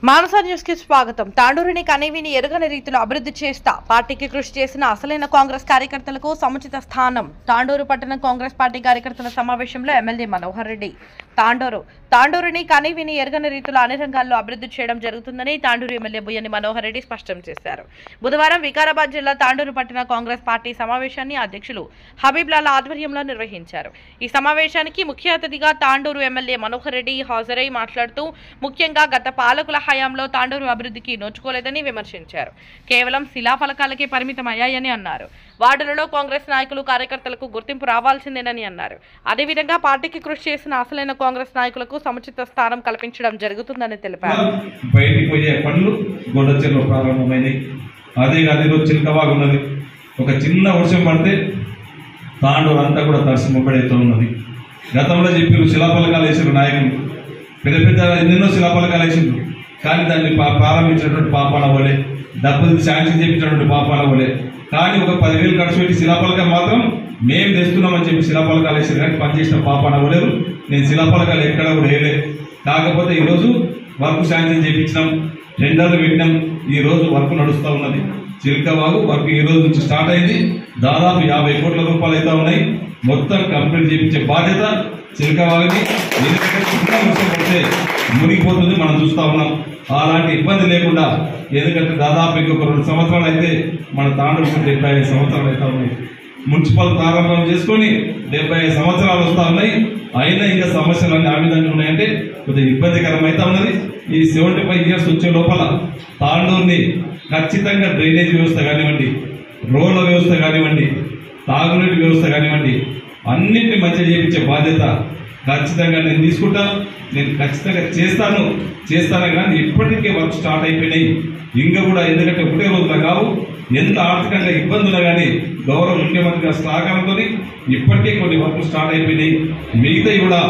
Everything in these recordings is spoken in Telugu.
మానస న్యూస్ కి స్వాగతం. తాండూరుని కనీవిని ఎరుగని రీతిలో అభివృద్ధి చేస్తా పార్టీకి కృషి చేసిన అసలైన కాంగ్రెస్ కార్యకర్తలకు సముచిత స్థానం. తాండూరు పట్టణ కాంగ్రెస్ పార్టీ కార్యకర్తల సమావేశంలో ఎమ్మెల్యే మనోహర్ రెడ్డి తాండూరుని కనీవిని ఎరుగని రీతిలో అన్ని రంగాల్లో అభివృద్ధి చేయడం జరుగుతుందని తాండూరు ఎమ్మెల్యే బుయ్యని మనోహర్ రెడ్డి స్పష్టం చేశారు. బుధవారం వికారాబాద్ జిల్లా తాండూరు పట్టణ కాంగ్రెస్ పార్టీ సమావేశాన్ని అధ్యక్షులు హబీబ్లాల ఆధ్వర్యంలో నిర్వహించారు. ఈ సమావేశానికి ముఖ్య అతిథిగా తాండూరు ఎమ్మెల్యే మనోహర్ రెడ్డి హాజరై మాట్లాడుతూ ముఖ్యంగా గత పాలకుల హయాంలో తాండూరు అభివృద్ధికి నోచుకోలేదని విమర్శించారు. కేవలం శిలాఫలకాలకే పరిమితమయ్యాయని అన్నారు. వార్డులలో కాంగ్రెస్ నాయకులు కార్యకర్తలకు గుర్తింపు రావాల్సిందేనని అన్నారు. అదేవిధంగా పార్టీకి కృషి చేసిన అసలైన కాంగ్రెస్ నాయకులకు సముచిత స్థానం కల్పించడం జరుగుతుందని తెలిపారు. బయటికి పోయే పనులు గొడచెరులో ప్రారంభమైనవి. అదే చిలకవాగు ఉన్నది. ఒక చిన్న వర్షం పడితే తాండూరు అంతా కూడా తడిసి మొక్కడైతే ఉన్నది. గతంలో చెప్పారు శిలాఫలకాలు వేసారు నాయకులు, పెద్ద పెద్ద ఎన్నెన్నో శిలాఫలకాలు వేసిండ్రు. కానీ దాన్ని ప్రారంభించినటువంటి పాపాల వలే, డబ్బులు శాంక్షన్ చేయించినటువంటి పాపాల వలే. కానీ ఒక 10,000 ఖర్చు పెట్టి శిలాఫలకం మాత్రం మేము తెస్తున్నామని చెప్పి శిలాఫలకాలు వేసారు. కానీ పనిచేసిన పాపాన అవ్వలేదు. నేను శిలాఫలకాలు ఎక్కడ కూడా వేయలేదు. కాకపోతే ఈరోజు వర్క్ శాంక్షన్ చేయించినాం, టెండర్లు పెట్టినాం. ఈరోజు వర్క్ నడుస్తూ ఉన్నది. చిలకవాగు వర్క్ ఈ రోజు నుంచి స్టార్ట్ అయింది. దాదాపు 50 కోట్ల రూపాయలు అయితే ఉన్నాయి. మొత్తం కంప్లీట్ చేయించే బాధ్యత చిలకవాగుని. పడితే మునిగిపోతుంది, మనం చూస్తూ ఉన్నాం. అలాంటి ఇబ్బంది లేకుండా, ఎందుకంటే దాదాపు ఇంకొక 2 సంవత్సరాలు అయితే మన తాండూరు 75 సంవత్సరాలు అయితే ఉన్నాయి. మున్సిపల్ ప్రారంభం చేసుకొని 75 సంవత్సరాలు వస్తూ ఉన్నాయి. అయినా ఇంకా సమస్యలు అన్ని ఆ విధంగా ఉన్నాయంటే కొద్దిగా ఇబ్బందికరం అయితే ఉన్నది. ఈ 75 ఇయర్స్ వచ్చే లోపల తాండూరుని ఖచ్చితంగా డ్రైనేజ్ వ్యవస్థ కానివ్వండి, రోడ్ల వ్యవస్థ కానివ్వండి, తాగునీటి వ్యవస్థ కానివ్వండి, అన్నింటినీ మంచిగా చేయించే బాధ్యత ఖచ్చితంగా నేను తీసుకుంటా. నేను ఖచ్చితంగా చేస్తాను కానీ ఇప్పటికే వర్క్ స్టార్ట్ అయిపోయినాయి. ఇంకా కూడా ఎందుకంటే ఒకటే రోజులా కావు, ఎంత ఆర్థికంగా ఇబ్బంది ఉన్నా కానీ గౌరవ ముఖ్యమంత్రి గారి సహకారంతో ఇప్పటికే కొన్ని వర్క్లు స్టార్ట్ అయిపోయినాయి. మిగతాయి కూడా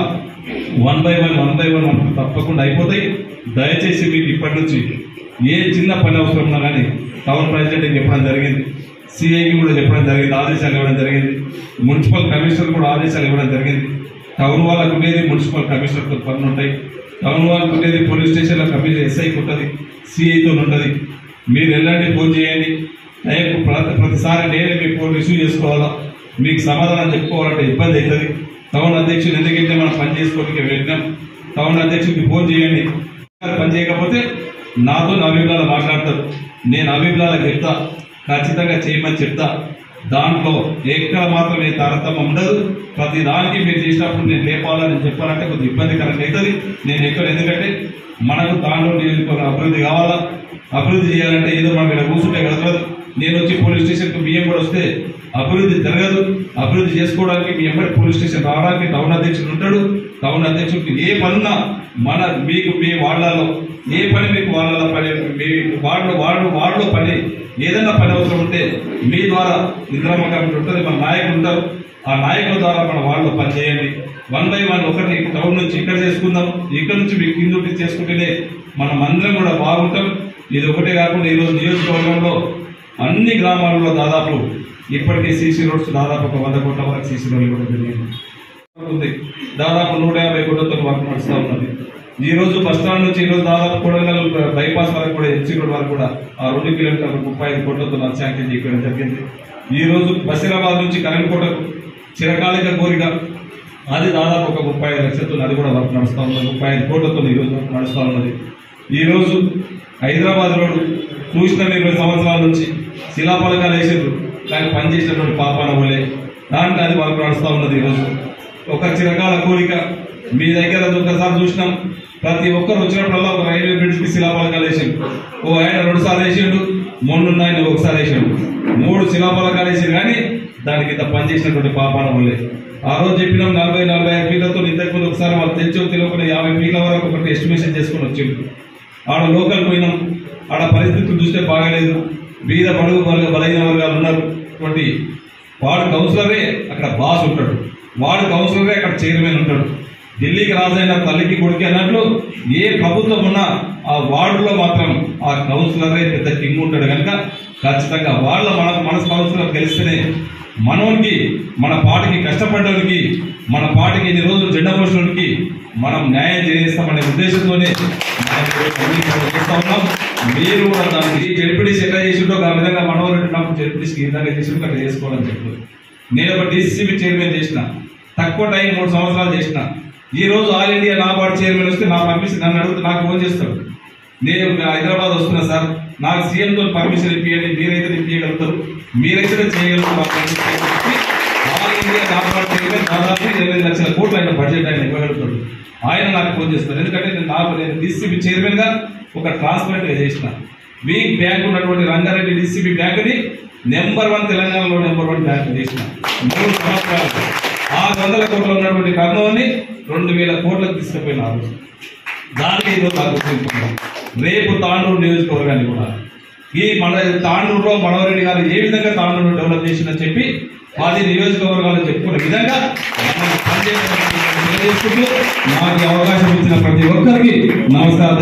1 by 1 తప్పకుండా అయిపోతాయి. దయచేసి మీకు ఇప్పటి నుంచి ఏ చిన్న పని అవసరం ఉన్నా కానీ టౌన్ ప్రెసిడెంట్కి చెప్పడం జరిగింది, సిఐకి కూడా చెప్పడం జరిగింది, ఆదేశాలు ఇవ్వడం జరిగింది. మున్సిపల్ కమిషనర్ కూడా ఆదేశాలు ఇవ్వడం జరిగింది. టౌన్ వాళ్ళకు ఉండేది మున్సిపల్ కమిషనర్తో పనులు ఉంటాయి. టౌన్ వాళ్ళకు ఉండేది పోలీస్ స్టేషన్లో కమిషనర్ ఎస్ఐకి ఉంటుంది, సిఐతో ఉంటుంది. మీరు వెళ్ళండి, ఫోన్ చేయండి. ప్రతిసారి నేనే మీకు ఫోన్ రిసీవ్ చేసుకోవాలా, మీకు సమాధానం చెప్పుకోవాలంటే ఇబ్బంది అవుతుంది. టౌన్ అధ్యక్షుడు ఎందుకంటే మనం పని చేసుకోవడానికి వెళ్ళినాం. టౌన్ అధ్యక్షుడికి ఫోన్ చేయండి. పని చేయకపోతే నాతో అభిప్రాయాలు మాట్లాడతారు. నేను అభిప్రాయాలకు చెప్తా, ఖచ్చితంగా చేయమని చెప్తా. దాంట్లో ఎక్కడ మాత్రం ఏ తారతమ్యం ఉండదు. ప్రతి దానికి మీరు చేసినప్పుడు నేను లేపాలని చెప్పాలంటే కొద్దిగా ఇబ్బందికరంగా అవుతుంది. నేను ఎక్కడ, ఎందుకంటే మనకు తాండూరు నియోజకవర్గం అభివృద్ధి కావాలా. అభివృద్ధి చేయాలంటే ఏదో మనం ఇక్కడ కూర్చుంటే కదలదు. నేను వచ్చి పోలీస్ స్టేషన్కి బియ్యం కూడా వస్తే అభివృద్ధి జరగదు. అభివృద్ధి చేసుకోవడానికి మీ ఎంబడి పోలీస్ స్టేషన్ రావడానికి టౌన్ అధ్యక్షుడు ఉంటాడు. టౌన్ అధ్యక్షుడికి ఏ పనున్నా మీకు మీ వార్డులలో ఏ పని మీకు వాళ్ళ పని, మీ వార్డులో పని ఏదైనా పని అవసరం ఉంటే మీ ద్వారా ఇంద్రమ్మ కమిటీ ఉంటుంది, మన నాయకులు ఉంటారు. ఆ నాయకుల ద్వారా మన వార్డులో పని చేయండి. 1 by 1 ఒకటి టౌన్ నుంచి ఇక్కడ చేసుకుందాం. ఇక్కడ నుంచి మీకు కింద చేసుకుంటేనే మనం అందరం కూడా బాగుంటాం. ఇది ఒకటే కాకుండా ఈరోజు నియోజకవర్గంలో అన్ని గ్రామాలలో దాదాపు ఇప్పటికే సీసీ రోడ్స్ దాదాపు 100 కోట్ల వరకు సీసీ రోడ్లు కూడా జరిగింది. దాదాపు 150 కోట్లతో వర్క్ నడుస్తూ ఉన్నది. ఈ రోజు బస్టాండ్ నుంచి ఈరోజు దాదాపు కొడంగల్ బైపాస్ వరకు కూడా ఎంసీ రోడ్ వరకు కూడా ఆ 2 కిలోమీటర్లు 35 కోట్లతో శాంక్షన్ చేయడం జరిగింది. ఈ రోజు బషీరాబాద్ నుంచి కరెంట్కోటకు చిరకాలిక కోరిక, అది దాదాపు ఒక 35 లక్షలతో అది కూడా వర్క్ నడుస్తూ ఉన్నది. 35 కోట్లతో ఈరోజు వర్క్ నడుస్తూ ఉన్నది. ఈరోజు హైదరాబాద్ రోడ్డు చూసిన 20 సంవత్సరాల నుంచి శిలాఫలకాలు వేసారు, కానీ పనిచేసినటువంటి పాపాన వలే దాంట్లో అది వర్క్ నడుస్తూ ఉన్నది. ఈరోజు ఒక చిరకాల కోరిక మీ దగ్గర ఒకసారి చూసినాం. ప్రతి ఒక్కరు వచ్చినప్పుడల్లా ఒక రైల్వే బ్రిడ్జ్కి శిలాఫలకాలు వేసాడు. ఆయన 2 సార్లు వేసాడు, మొన్న ఆయన ఒకసారి వేసాడు. 3 శిలాఫలకాలు వేసాడు, కానీ దానికి ఇంత పనిచేసినటువంటి పాపాన వల్లే. ఆ రోజు చెప్పినాం 40-45 ఫీట్లతో. ఇంతకుముందు ఒకసారి వాళ్ళు తెచ్చో తెలియకుండా 50 ఫీట్ల వరకు ఒకటి ఎస్టిమేషన్ చేసుకుని వచ్చిండు. ఆడ లోకల్ పోయినాం. ఆడ పరిస్థితులు చూస్తే బాగాలేదు. బీద బడుగు బలైన వర్గాలు ఉన్నారు. వార్డు కౌన్సిలరే అక్కడ బాస్ ఉంటాడు, వార్డు కౌన్సిలరే అక్కడ చైర్మన్ ఉంటాడు. ఢిల్లీకి రాజైన తల్లికి కొడుకు అన్నట్లు ఏ ప్రభుత్వం ఉన్నా ఆ వార్డులో మాత్రం ఆ కౌన్సిలరే పెద్ద కింగ్ ఉంటాడు. కనుక ఖచ్చితంగా వాళ్ళ మన కౌన్సిలర్ గెలిస్తేనే మనోనికి, మన పార్టీకి కష్టపడ్డానికి, మన పార్టీకి 2 రోజులు జెండా పోసినోడికి మనం న్యాయం చేస్తామనే ఉద్దేశంతోనే చేస్తా ఉన్నాం. మీరు కూడా దానికి జడ్పీటీసీ ఎట్లా చేసిండో ఆ విధంగా మనోహర్ నాకు జడ్పీటీసీ ఈ విధంగా చేసిండో అట్లా చేసుకోవాలని చెప్పారు. నేను ఒక డీసీసీబీ చైర్మన్ చేసిన, తక్కువ టైం 3 సంవత్సరాలు చేసిన. ఈ రోజు ఆల్ ఇండియా నాబార్డ్ చైర్మన్ వస్తే నా పర్మిషన్ నన్ను అడుగుతూ నాకు ఫోన్ చేస్తాడు, నేను హైదరాబాద్ వస్తున్నా సార్, నాకు సీఎంతో పర్మిషన్ ఇప్పియండి, మీరైతే ఇప్పించగలుగుతారు, మీరైతే చేయగలుగుతారు. ఆల్ ఇండియా నాబార్డ్ చైర్మన్ దాదాపు 20 లక్షల కోట్లు ఆయన బడ్జెట్ ఆయన ఇవ్వగలుగుతాడు. ఆయన నాకు ఫోన్ చేస్తారు. ఎందుకంటే నేను డీసీబీ చైర్మన్ గా ఒక ట్రాన్స్పరెంట్ గా చేసిన. వీక్ బ్యాంక్ ఉన్నటువంటి రంగారెడ్డి డీసీబీ బ్యాంకుని నెంబర్ 1 తెలంగాణలో నెంబర్ 1 బ్యాంక్ చేసిన. 3 సంవత్సరాలు 600 కోట్లు ఉన్నటువంటి కర్నూలుని 2000 కోట్లకు తీసుకుపోయినారు. దానికి ఈరోజు ఆలోచించుకున్నాం. రేపు తాండూరు నియోజకవర్గాన్ని కూడా ఈ మన తాండూరులో మనోహరెడ్డి గారు ఏ విధంగా తాండూరు డెవలప్ చేసిందని చెప్పి 10 నియోజకవర్గాలు చెప్పుకునే విధంగా తెలియజేసుకుంటూ నాకు అవకాశం ఇచ్చిన ప్రతి ఒక్కరికి నమస్కారం.